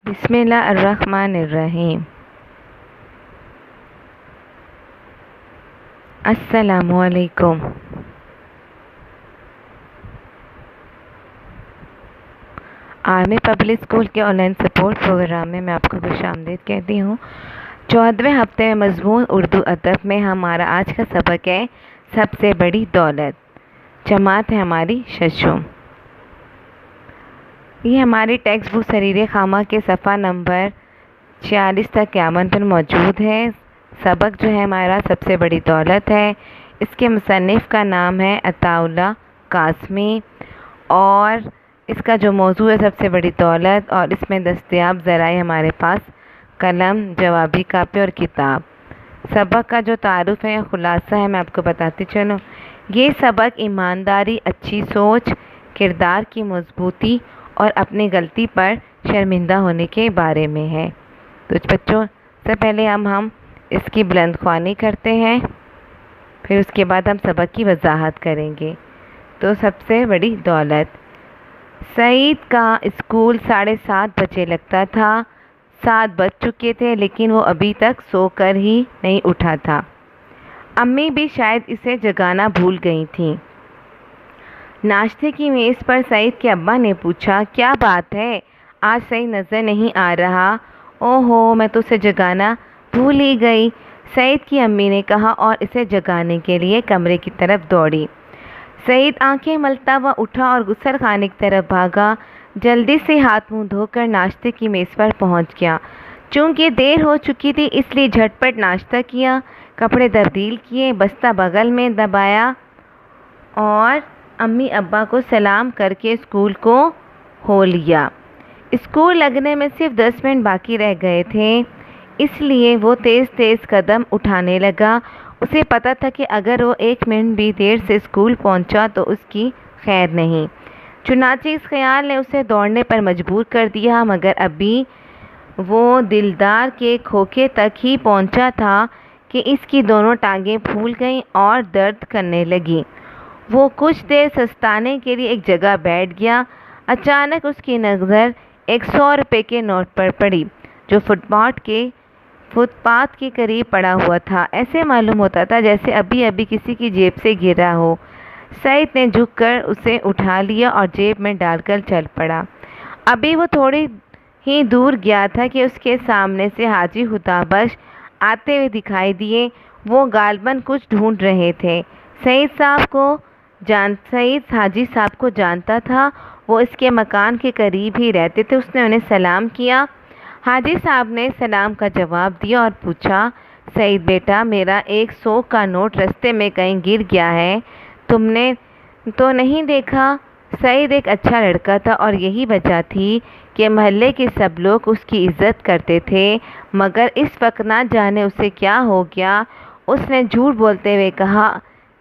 بسم اللہ الرحمن الرحیم۔ السلام علیکم۔ آرمی پبلک اسکول کے آن لائن سپورٹ پروگرام میں آپ کو خوش آمدید کہتی ہوں۔ 14ویں ہفتے میں مضمون اردو ادب میں ہمارا آج کا سبق ہے سب سے بڑی دولت۔ جماعت ہے ہماری ششم۔ یہ ہماری ٹیکسٹ بک سریر خامہ کے صفحہ نمبر 46 تک 51 پر موجود ہے۔ سبق جو ہے ہمارا سب سے بڑی دولت ہے۔ اس کے مصنف کا نام ہے عطاء اللہ قاسمی، اور اس کا جو موضوع ہے سب سے بڑی دولت، اور اس میں دستیاب ذرائع ہمارے پاس قلم، جوابی کاپی اور کتاب۔ سبق کا جو تعارف ہے، خلاصہ ہے، میں آپ کو بتاتی چلوں۔ یہ سبق ایمانداری، اچھی سوچ، کردار کی مضبوطی اور اپنی غلطی پر شرمندہ ہونے کے بارے میں ہے۔ تو بچوں، سے پہلے ہم اس کی بلند خوانی کرتے ہیں، پھر اس کے بعد ہم سبق کی وضاحت کریں گے۔ تو سب سے بڑی دولت۔ سعید کا اسکول 7:30 بجے لگتا تھا۔ 7 بج چکے تھے لیکن وہ ابھی تک سو کر ہی نہیں اٹھا تھا۔ امی بھی شاید اسے جگانا بھول گئی تھیں۔ ناشتے کی میز پر سعید کے ابا نے پوچھا، کیا بات ہے؟ آج سعید نظر نہیں آ رہا۔ اوہو، میں تو اسے جگانا بھول ہی گئی، سعید کی امی نے کہا اور اسے جگانے کے لیے کمرے کی طرف دوڑی۔ سعید آنکھیں ملتا ہوا اٹھا اور غسل خانے کی طرف بھاگا۔ جلدی سے ہاتھ منہ دھو کر ناشتے کی میز پر پہنچ گیا۔ چونکہ دیر ہو چکی تھی اس لیے جھٹ پٹ ناشتہ کیا، کپڑے تبدیل کیے، بستہ بغل میں دبایا اور امی ابا کو سلام کر کے اسکول کو ہو لیا۔ اسکول لگنے میں صرف 10 منٹ باقی رہ گئے تھے، اس لیے وہ تیز تیز قدم اٹھانے لگا۔ اسے پتہ تھا کہ اگر وہ 1 منٹ بھی دیر سے اسکول پہنچا تو اس کی خیر نہیں۔ چنانچہ اس خیال نے اسے دوڑنے پر مجبور کر دیا، مگر ابھی وہ دلدار کے کھوکے تک ہی پہنچا تھا کہ اس کی دونوں ٹانگیں پھول گئیں اور درد کرنے لگیں۔ وہ کچھ دیر سستانے کے لیے ایک جگہ بیٹھ گیا۔ اچانک اس کی نظر ایک 100 روپے کے نوٹ پر پڑی جو فٹ پاتھ کے قریب پڑا ہوا تھا۔ ایسے معلوم ہوتا تھا جیسے ابھی ابھی کسی کی جیب سے گرا ہو۔ سعید نے جھک کر اسے اٹھا لیا اور جیب میں ڈال کر چل پڑا۔ ابھی وہ تھوڑی ہی دور گیا تھا کہ اس کے سامنے سے حاجی خدابخش آتے ہوئے دکھائی دیے۔ وہ غالباً کچھ ڈھونڈ رہے تھے۔ سعید حاجی صاحب کو جانتا تھا، وہ اس کے مکان کے قریب ہی رہتے تھے۔ اس نے انہیں سلام کیا۔ حاجی صاحب نے سلام کا جواب دیا اور پوچھا، سعید بیٹا، میرا 100 کا نوٹ رستے میں کہیں گر گیا ہے، تم نے تو نہیں دیکھا؟ سعید ایک اچھا لڑکا تھا اور یہی وجہ تھی کہ محلے کے سب لوگ اس کی عزت کرتے تھے، مگر اس وقت نہ جانے اسے کیا ہو گیا۔ اس نے جھوٹ بولتے ہوئے کہا،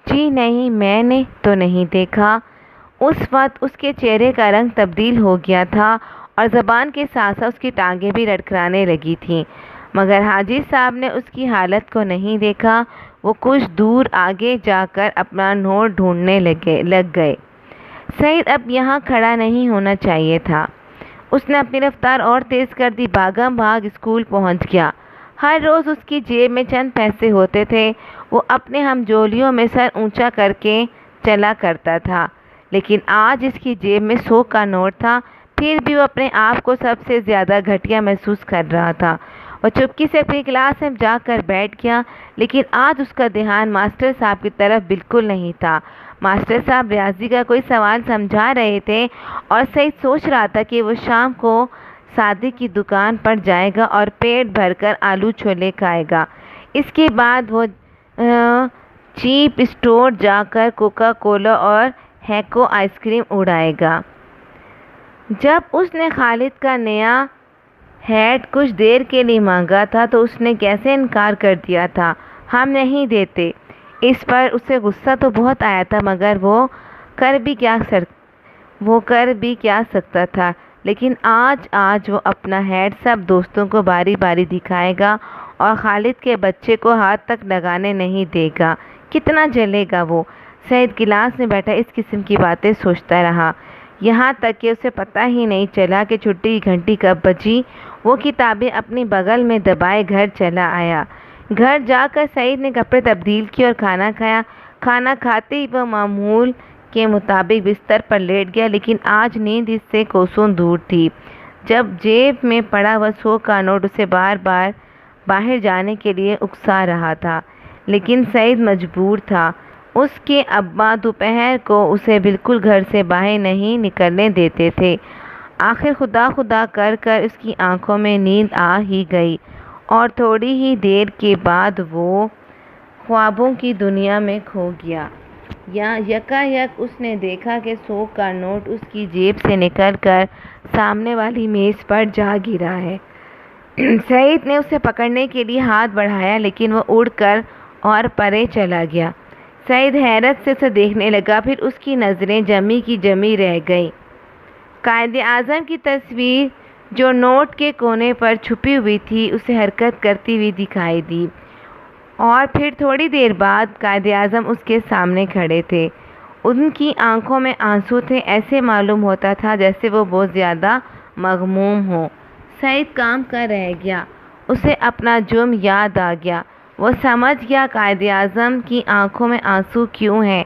جی نہیں، میں نے تو نہیں دیکھا۔ اس وقت اس کے چہرے کا رنگ تبدیل ہو گیا تھا اور زبان کے ساتھ ساتھ اس کی ٹانگیں بھی لڑکھڑانے لگی تھیں، مگر حاجی صاحب نے اس کی حالت کو نہیں دیکھا۔ وہ کچھ دور آگے جا کر اپنا نوٹ ڈھونڈنے لگ گئے۔ سعید اب یہاں کھڑا نہیں ہونا چاہیے تھا۔ اس نے اپنی رفتار اور تیز کر دی، بھاگم بھاگ اسکول پہنچ گیا۔ ہر روز اس کی جیب میں چند پیسے ہوتے تھے، وہ اپنے ہمجولیوں میں سر اونچا کر کے چلا کرتا تھا، لیکن آج اس کی جیب میں 100 کا نوٹ تھا، پھر بھی وہ اپنے آپ کو سب سے زیادہ گھٹیا محسوس کر رہا تھا۔ وہ چپکی سے اپنی کلاس میں جا کر بیٹھ گیا، لیکن آج اس کا دھیان ماسٹر صاحب کی طرف بالکل نہیں تھا۔ ماسٹر صاحب ریاضی کا کوئی سوال سمجھا رہے تھے اور سعید سوچ رہا تھا کہ وہ شام کو صادق کی دکان پر جائے گا اور پیٹ بھر کر آلو چھولے کھائے گا۔ اس کے بعد وہ چیپ اسٹور جا کر کوکا کولا اور ہیکو آئس کریم اڑائے گا۔ جب اس نے خالد کا نیا ہیٹ کچھ دیر کے لیے مانگا تھا تو اس نے کیسے انکار کر دیا تھا، ہم نہیں دیتے۔ اس پر اسے غصہ تو بہت آیا تھا، مگر وہ کر بھی کیا سکتا تھا۔ لیکن آج وہ اپنا ہیٹ سب دوستوں کو باری باری دکھائے گا اور خالد کے بچے کو ہاتھ تک لگانے نہیں دے گا۔ کتنا جلے گا وہ۔ سعید کلاس میں بیٹھا اس قسم کی باتیں سوچتا رہا، یہاں تک کہ اسے پتہ ہی نہیں چلا کہ چھٹی کی گھنٹی کب بجی۔ وہ کتابیں اپنی بغل میں دبائے گھر چلا آیا۔ گھر جا کر سعید نے کپڑے تبدیل کیے اور کھانا کھایا۔ کھانا کھاتے ہی وہ معمول کے مطابق بستر پر لیٹ گیا، لیکن آج نیند اس سے کوسوں دور تھی۔ جب جیب میں پڑا ہوا 100 کا نوٹ اسے بار بار باہر جانے کے لیے اکسا رہا تھا، لیکن سعید مجبور تھا۔ اس کے ابا دوپہر کو اسے بالکل گھر سے باہر نہیں نکلنے دیتے تھے۔ آخر خدا خدا کر کر اس کی آنکھوں میں نیند آ ہی گئی اور تھوڑی ہی دیر کے بعد وہ خوابوں کی دنیا میں کھو گیا۔ یکایک اس نے دیکھا کہ 100 کا نوٹ اس کی جیب سے نکل کر سامنے والی میز پر جا گرا ہے۔ سعید نے اسے پکڑنے کے لیے ہاتھ بڑھایا، لیکن وہ اڑ کر اور پرے چلا گیا۔ سعید حیرت سے اسے دیکھنے لگا، پھر اس کی نظریں جمی کی جمی رہ گئیں۔ قائد اعظم کی تصویر جو نوٹ کے کونے پر چھپی ہوئی تھی اسے حرکت کرتی ہوئی دکھائی دی، اور پھر تھوڑی دیر بعد قائد اعظم اس کے سامنے کھڑے تھے۔ ان کی آنکھوں میں آنسو تھے، ایسے معلوم ہوتا تھا جیسے وہ بہت زیادہ مغموم ہوں۔ سعید کام کر رہ گیا، اسے اپنا جرم یاد آ گیا۔ وہ سمجھ گیا قائد اعظم کی آنکھوں میں آنسو کیوں ہیں۔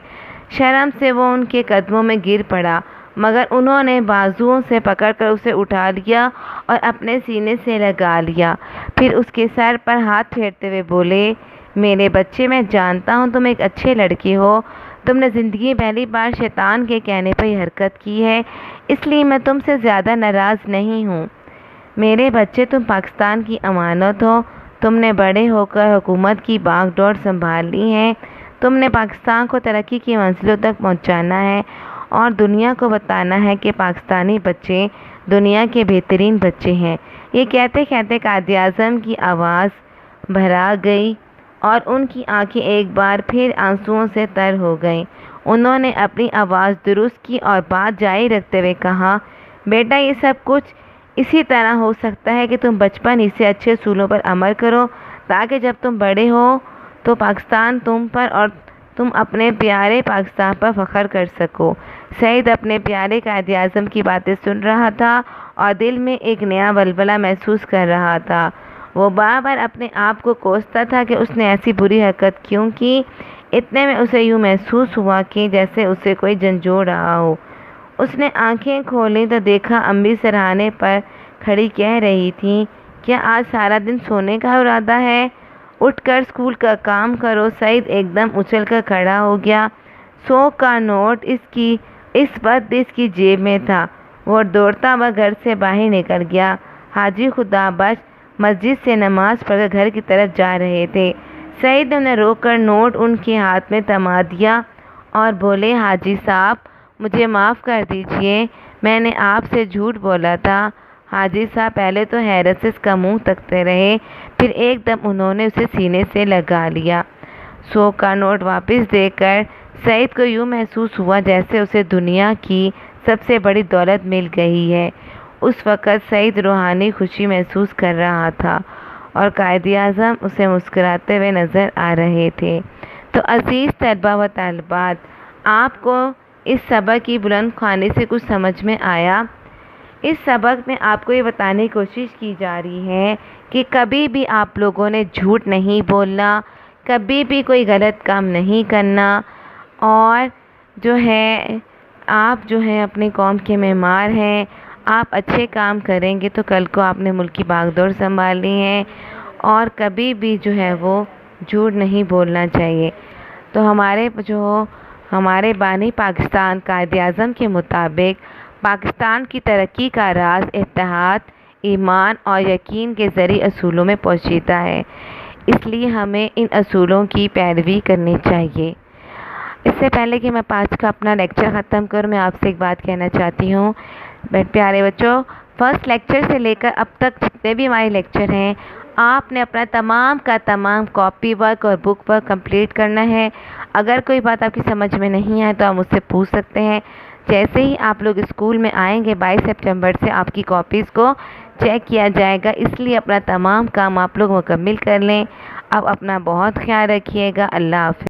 شرم سے وہ ان کے قدموں میں گر پڑا، مگر انہوں نے بازوؤں سے پکڑ کر اسے اٹھا لیا اور اپنے سینے سے لگا لیا۔ پھر اس کے سر پر ہاتھ پھیرتے ہوئے بولے، میرے بچے، میں جانتا ہوں تم ایک اچھے لڑکے ہو۔ تم نے زندگی پہلی بار شیطان کے کہنے پر یہ حرکت کی ہے، اس لیے میں تم سے زیادہ ناراض نہیں ہوں۔ میرے بچے، تم پاکستان کی امانت ہو۔ تم نے بڑے ہو کر حکومت کی باغ ڈور سنبھال لی ہے۔ تم نے پاکستان کو ترقی کی منزلوں تک پہنچانا ہے اور دنیا کو بتانا ہے کہ پاکستانی بچے دنیا کے بہترین بچے ہیں۔ یہ کہتے کہتے قائد اعظم کی آواز بھرا گئی اور ان کی آنکھیں ایک بار پھر آنسوؤں سے تر ہو گئیں۔ انہوں نے اپنی آواز درست کی اور بات جاری رکھتے ہوئے کہا، بیٹا، یہ سب کچھ اسی طرح ہو سکتا ہے کہ تم بچپن ہی سے اچھے اصولوں پر عمل کرو، تاکہ جب تم بڑے ہو تو پاکستان تم پر اور تم اپنے پیارے پاکستان پر فخر کر سکو۔ سعید اپنے پیارے قائد اعظم کی باتیں سن رہا تھا اور دل میں ایک نیا ولولہ محسوس کر رہا تھا۔ وہ بار بار اپنے آپ کو کوستا تھا کہ اس نے ایسی بری حرکت کیوں کی۔ اتنے میں اسے یوں محسوس ہوا کہ جیسے اسے کوئی جھنجھوڑ رہا ہو۔ اس نے آنکھیں کھولیں تو دیکھا امی سرہانے پر کھڑی کہہ رہی تھیں، کیا آج سارا دن سونے کا ارادہ ہے؟ اٹھ کر اسکول کا کام کرو۔ سعید ایک دم اچھل کر کھڑا ہو گیا۔ 100 کا نوٹ اس وقت بھی اس کی جیب میں تھا۔ وہ دوڑتا ہوا گھر سے باہر نکل گیا۔ حاجی خدا بخش مسجد سے نماز پڑھ کر گھر کی طرف جا رہے تھے۔ سعید نے انہیں روک کر نوٹ ان کے ہاتھ میں تھما دیا اور بولے، حاجی صاحب، مجھے معاف کر دیجئے، میں نے آپ سے جھوٹ بولا تھا۔ حاجی صاحب پہلے تو حیرت سے اس کا منہ تکتے رہے، پھر ایک دم انہوں نے اسے سینے سے لگا لیا۔ 100 کا نوٹ واپس دے کر سعید کو یوں محسوس ہوا جیسے اسے دنیا کی سب سے بڑی دولت مل گئی ہے۔ اس وقت سعید روحانی خوشی محسوس کر رہا تھا اور قائد اعظم اسے مسکراتے ہوئے نظر آ رہے تھے۔ تو عزیز طلباء و طالبات، آپ کو اس سبق کی بلند خوانی سے کچھ سمجھ میں آیا؟ اس سبق میں آپ کو یہ بتانے کی کوشش کی جا رہی ہے کہ کبھی بھی آپ لوگوں نے جھوٹ نہیں بولنا، کبھی بھی کوئی غلط کام نہیں کرنا، اور آپ اپنی قوم کے معمار ہیں۔ آپ اچھے کام کریں گے تو کل کو آپ نے ملک کی باغ دور سنبھالنی ہے، اور کبھی بھی وہ جھوٹ نہیں بولنا چاہیے۔ تو ہمارے بانی پاکستان قائد اعظم کے مطابق پاکستان کی ترقی کا راز اتحاد، ایمان اور یقین کے ذریعے اصولوں میں پوشیدہ ہے، اس لیے ہمیں ان اصولوں کی پیروی کرنی چاہیے۔ اس سے پہلے کہ میں آج کا اپنا لیکچر ختم کروں، میں آپ سے ایک بات کہنا چاہتی ہوں۔ پیارے بچوں، فرسٹ لیکچر سے لے کر اب تک جتنے بھی ہمارے لیکچر ہیں، آپ نے اپنا تمام کا تمام کاپی ورک اور بک ورک کمپلیٹ کرنا ہے۔ اگر کوئی بات آپ کی سمجھ میں نہیں آئے تو آپ مجھ سے پوچھ سکتے ہیں۔ جیسے ہی آپ لوگ اسکول میں آئیں گے 22 سپٹمبر سے آپ کی کاپیز کو چیک کیا جائے گا، اس لیے اپنا تمام کام آپ لوگ مکمل کر لیں۔ اب اپنا بہت خیال رکھیے گا۔ اللہ حافظ۔